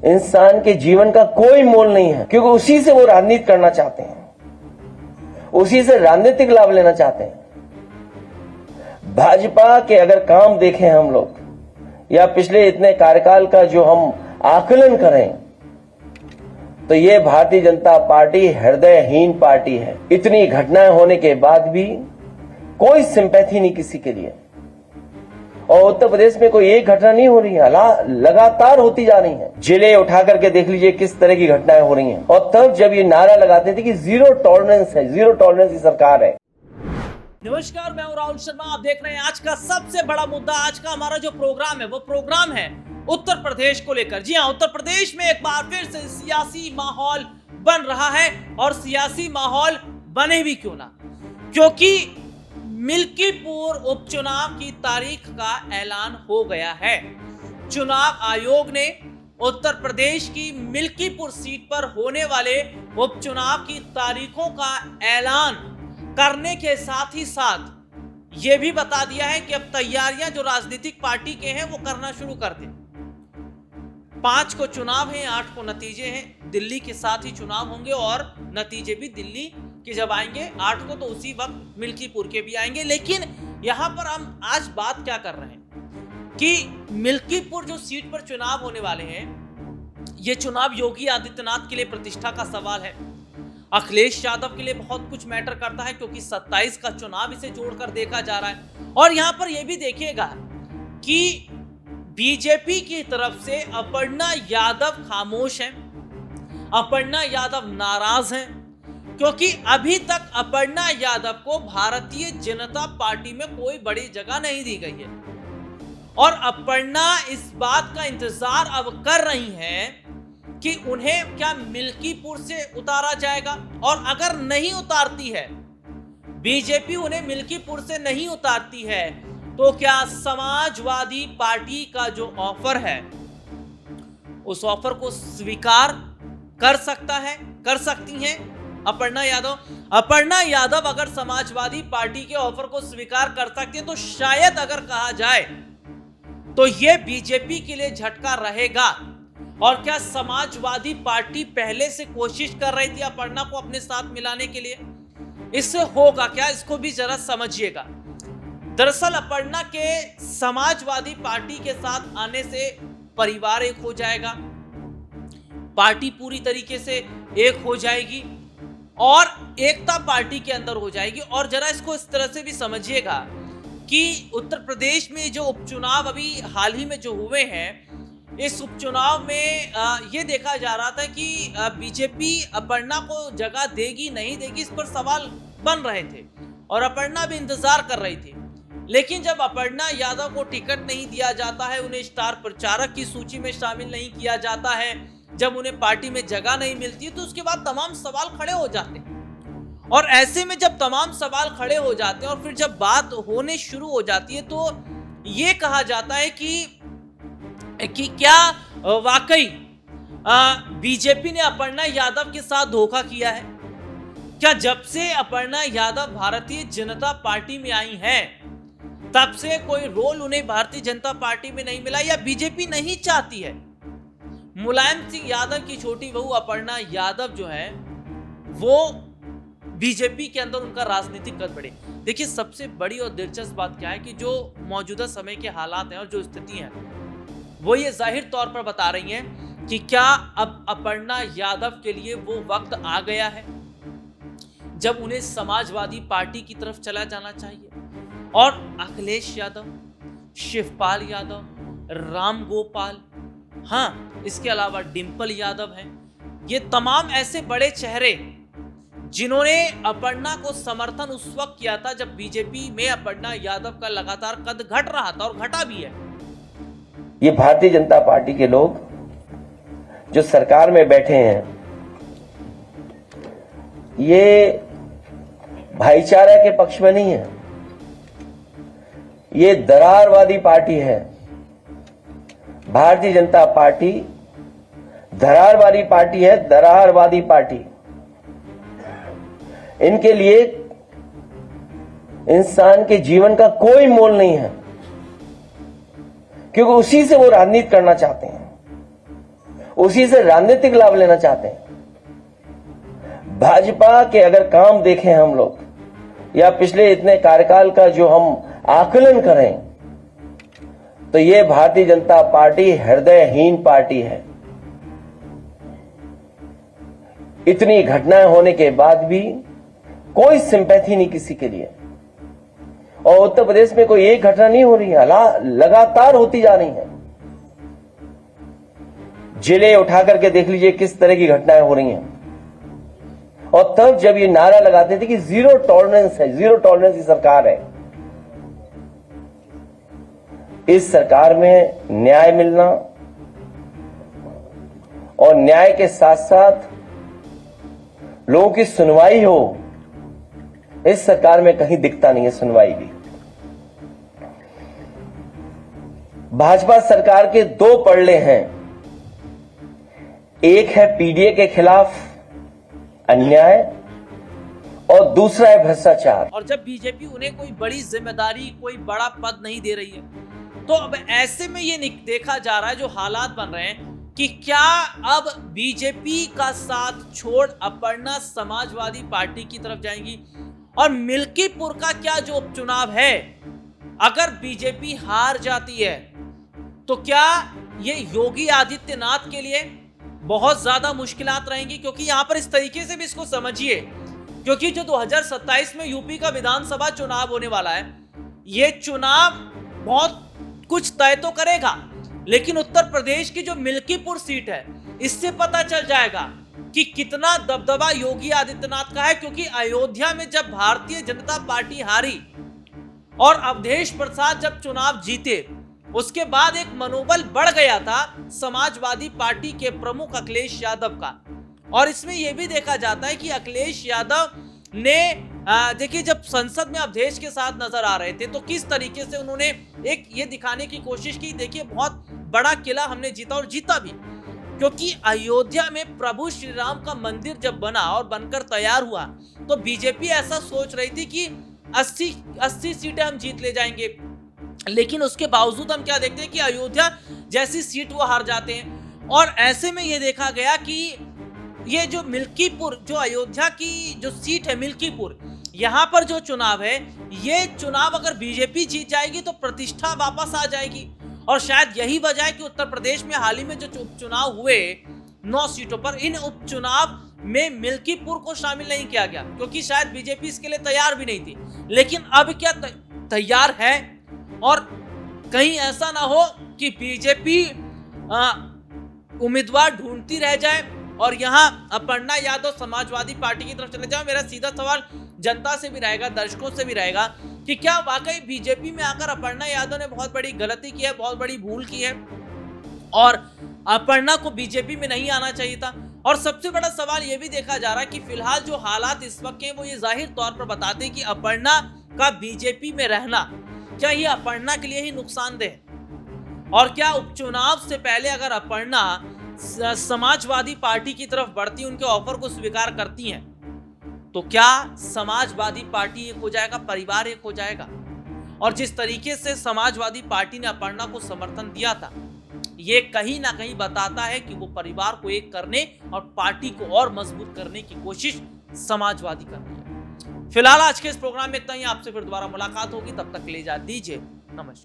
इंसान के जीवन का कोई मोल नहीं है, क्योंकि उसी से वो राजनीति करना चाहते हैं, उसी से राजनीतिक लाभ लेना चाहते हैं। भाजपा के अगर काम देखें हम लोग, या पिछले इतने कार्यकाल का जो हम आकलन करें, तो ये भारतीय जनता पार्टी हृदयहीन पार्टी है। इतनी घटनाएं होने के बाद भी कोई सिंपैथी नहीं किसी के लिए। और उत्तर प्रदेश में कोई एक घटना नहीं हो रही है, लगातार होती जा रही है। जिले उठा करके देख लीजिए किस तरह की घटनाएं हो रही हैं। और तब जब ये नारा लगाते थे कि जीरो टॉलरेंस है, जीरो टॉलरेंस की सरकार है। नमस्कार, मैं हूं राहुल शर्मा। आप देख रहे हैं आज का सबसे बड़ा मुद्दा। आज का हमारा जो प्रोग्राम है वो प्रोग्राम है उत्तर प्रदेश को लेकर। जी हां, उत्तर प्रदेश में एक बार फिर से सियासी माहौल बन रहा है। और सियासी माहौल बने भी क्यों ना, क्योंकि मिल्कीपुर उपचुनाव की तारीख का ऐलान हो गया है। चुनाव आयोग ने उत्तर प्रदेश की मिल्कीपुर सीट पर होने वाले उपचुनाव की तारीखों का ऐलान करने के साथ ही साथ यह भी बता दिया है कि अब तैयारियां जो राजनीतिक पार्टी के हैं वो करना शुरू कर दें। 5 को चुनाव हैं, 8 को नतीजे हैं। दिल्ली के साथ ही चुनाव होंगे और नतीजे भी दिल्ली के जब आएंगे 8 को, तो उसी वक्त मिल्कीपुर के भी आएंगे। लेकिन यहां पर हम आज बात क्या कर रहे हैं कि मिल्कीपुर जो सीट पर चुनाव होने वाले हैं, यह चुनाव योगी आदित्यनाथ के लिए प्रतिष्ठा का सवाल है। अखिलेश यादव के लिए बहुत कुछ मैटर करता है, क्योंकि 27 का चुनाव इसे जोड़कर देखा जा रहा है। और यहां पर यह भी देखिएगा कि बीजेपी की तरफ से अपर्णा यादव खामोश हैं, अपर्णा यादव नाराज हैं, क्योंकि अभी तक अपर्णा यादव को भारतीय जनता पार्टी में कोई बड़ी जगह नहीं दी गई है। और अपर्णा इस बात का इंतजार अब कर रही हैं कि उन्हें क्या मिल्कीपुर से उतारा जाएगा। और अगर नहीं उतारती है बीजेपी, उन्हें मिल्कीपुर से नहीं उतारती है, तो क्या समाजवादी पार्टी का जो ऑफर है उस ऑफर को स्वीकार कर सकती हैं अपर्णा यादव। अपर्णा यादव अगर समाजवादी पार्टी के ऑफर को स्वीकार कर सकती है, तो शायद अगर कहा जाए तो यह बीजेपी के लिए झटका रहेगा। और क्या समाजवादी पार्टी पहले से कोशिश कर रही थी अपर्णा को अपने साथ मिलाने के लिए? इससे होगा क्या, इसको भी जरा समझिएगा। दरअसल अपर्णा के समाजवादी पार्टी के साथ आने से परिवार एक हो जाएगा, पार्टी पूरी तरीके से एक हो जाएगी और एकता पार्टी के अंदर हो जाएगी। और जरा इसको इस तरह से भी समझिएगा कि उत्तर प्रदेश में जो उपचुनाव अभी हाल ही में जो हुए हैं, इस उपचुनाव में ये देखा जा रहा था कि बीजेपी अपर्णा को जगह देगी नहीं देगी, इस पर सवाल बन रहे थे और अपर्णा भी इंतजार कर रही थी। लेकिन जब अपर्णा यादव को टिकट नहीं दिया जाता है, उन्हें स्टार प्रचारक की सूची में शामिल नहीं किया जाता है, जब उन्हें पार्टी में जगह नहीं मिलती है, तो उसके बाद तमाम सवाल खड़े हो जाते हैं। और ऐसे में जब तमाम सवाल खड़े हो जाते हैं और फिर जब बात होने शुरू हो जाती है, तो ये कहा जाता है कि क्या वाकई बीजेपी ने अपर्णा यादव के साथ धोखा किया है? क्या जब से अपर्णा यादव भारतीय जनता पार्टी में आई हैं, तब से कोई रोल उन्हें भारतीय जनता पार्टी में नहीं मिला, या बीजेपी नहीं चाहती है मुलायम सिंह यादव की छोटी बहू अपर्णा यादव जो है वो बीजेपी के अंदर उनका राजनीतिक कद बढ़े? देखिए, सबसे बड़ी और दिलचस्प बात क्या है कि जो मौजूदा समय के हालात हैं और जो स्थिति है, वो ये जाहिर तौर पर बता रही हैं कि क्या अब अपर्णा यादव के लिए वो वक्त आ गया है जब उन्हें समाजवादी पार्टी की तरफ चला जाना चाहिए। और अखिलेश यादव, शिवपाल यादव, राम गोपाल, हाँ, इसके अलावा डिंपल यादव हैं, ये तमाम ऐसे बड़े चेहरे जिन्होंने अपर्णा को समर्थन उस वक्त किया था जब बीजेपी में अपर्णा यादव का लगातार कद घट रहा था, और घटा भी है। ये भारतीय जनता पार्टी के लोग जो सरकार में बैठे हैं, ये भाईचारा के पक्ष में नहीं है, ये दरारवादी पार्टी है। भारतीय जनता पार्टी दरारवादी पार्टी है, दरारवादी पार्टी। इनके लिए इंसान के जीवन का कोई मोल नहीं है, क्योंकि उसी से वो राजनीति करना चाहते हैं, उसी से राजनीतिक लाभ लेना चाहते हैं। भाजपा के अगर काम देखें हम लोग या पिछले इतने कार्यकाल का जो हम आकलन करें तो ये भारतीय जनता पार्टी हृदयहीन पार्टी है। इतनी घटनाएं होने के बाद भी कोई सिंपैथी नहीं किसी के लिए। और उत्तर प्रदेश में कोई एक घटना नहीं हो रही है, लगातार होती जा रही है। जिले उठा करके देख लीजिए किस तरह की घटनाएं हो रही हैं। और तब जब ये नारा लगाते थे कि जीरो टॉलरेंस है, जीरो टॉलरेंस की सरकार है, इस सरकार में न्याय मिलना और न्याय के साथ साथ लोगों की सुनवाई हो, इस सरकार में कहीं दिखता नहीं है सुनवाई भी। भाजपा सरकार के दो पड़ले हैं, एक है पीडीए के खिलाफ अन्याय और दूसरा है भ्रष्टाचार। और जब बीजेपी उन्हें कोई बड़ी जिम्मेदारी, कोई बड़ा पद नहीं दे रही है, तो अब ऐसे में ये देखा जा रहा है, जो हालात बन रहे हैं कि क्या अब बीजेपी का साथ छोड़ अपर्णा समाजवादी पार्टी की तरफ जाएंगी। और मिल्कीपुर का क्या जो उपचुनाव है, अगर बीजेपी हार जाती है तो क्या ये योगी आदित्यनाथ के लिए बहुत ज्यादा मुश्किलात रहेंगी। क्योंकि यहां पर इस तरीके से भी इसको समझिए, क्योंकि जो 2027 में यूपी का विधानसभा चुनाव होने वाला है, ये चुनाव बहुत कुछ तय तो करेगा, लेकिन उत्तर प्रदेश की जो मिल्कीपुर सीट है, इससे पता चल जाएगा कि कितना दबदबा योगी आदित्यनाथ का है। क्योंकि अयोध्या में जब भारतीय जनता पार्टी हारी और अवधेश प्रसाद जब चुनाव जीते, उसके बाद एक मनोबल बढ़ गया था समाजवादी पार्टी के प्रमुख अखिलेश यादव का। और इसमें यह भी देखा जाता है कि अखिलेश यादव ने देखिए जब संसद में अवधेश के साथ नजर आ रहे थे तो किस तरीके से उन्होंने एक ये दिखाने की कोशिश की, देखिए बहुत बड़ा किला हमने जीता, और जीता भी। क्योंकि अयोध्या में प्रभु श्री राम का मंदिर जब बना और बनकर तैयार हुआ तो बीजेपी ऐसा सोच रही थी कि 80 सीटें हम जीत ले जाएंगे, लेकिन उसके बावजूद हम क्या देखते हैं कि अयोध्या जैसी सीट वो हार जाते हैं। और ऐसे में ये देखा गया कि ये जो मिल्कीपुर, जो अयोध्या की जो सीट है मिल्कीपुर, यहाँ पर जो चुनाव है, ये चुनाव अगर बीजेपी जीत जाएगी तो प्रतिष्ठा वापस आ जाएगी। और शायद यही वजह है कि उत्तर प्रदेश में हाल ही में जो उपचुनाव हुए 9 सीटों पर, इन उपचुनाव में मिल्कीपुर को शामिल नहीं किया गया, क्योंकि शायद बीजेपी इसके लिए तैयार भी नहीं थी। लेकिन अब क्या तैयार है, और कहीं ऐसा ना हो कि बीजेपी उम्मीदवार ढूंढती रह जाए और यहां अपर्णा यादव समाजवादी पार्टी की तरफ चले जाए। मेरा सीधा सवाल जनता से भी रहेगा, दर्शकों से भी रहेगा कि क्या वाकई बीजेपी में आकर अपर्णा यादव ने बहुत बड़ी गलती की है, बहुत बड़ी भूल की है और अपर्णा को बीजेपी में नहीं आना चाहिए था। और सबसे बड़ा सवाल यह भी देखा जा रहा है कि फिलहाल जो हालात इस वक्त हैं वो ये जाहिर तौर पर बताते हैं कि अपर्णा का बीजेपी में रहना क्या ये अपर्णा के लिए ही नुकसानदेह। और क्या उपचुनाव से पहले अगर अपर्णा समाजवादी पार्टी की तरफ बढ़ती, उनके ऑफर को स्वीकार करती हैं, तो क्या समाजवादी पार्टी एक हो जाएगा, परिवार एक हो जाएगा। और जिस तरीके से समाजवादी पार्टी ने अपर्णा को समर्थन दिया था, ये कहीं ना कहीं बताता है कि वो परिवार को एक करने और पार्टी को और मजबूत करने की कोशिश समाजवादी कर रही है। फिलहाल आज के इस प्रोग्राम में इतना ही। आपसे फिर दोबारा मुलाकात होगी, तब तक ले जा दीजिए, नमस्कार।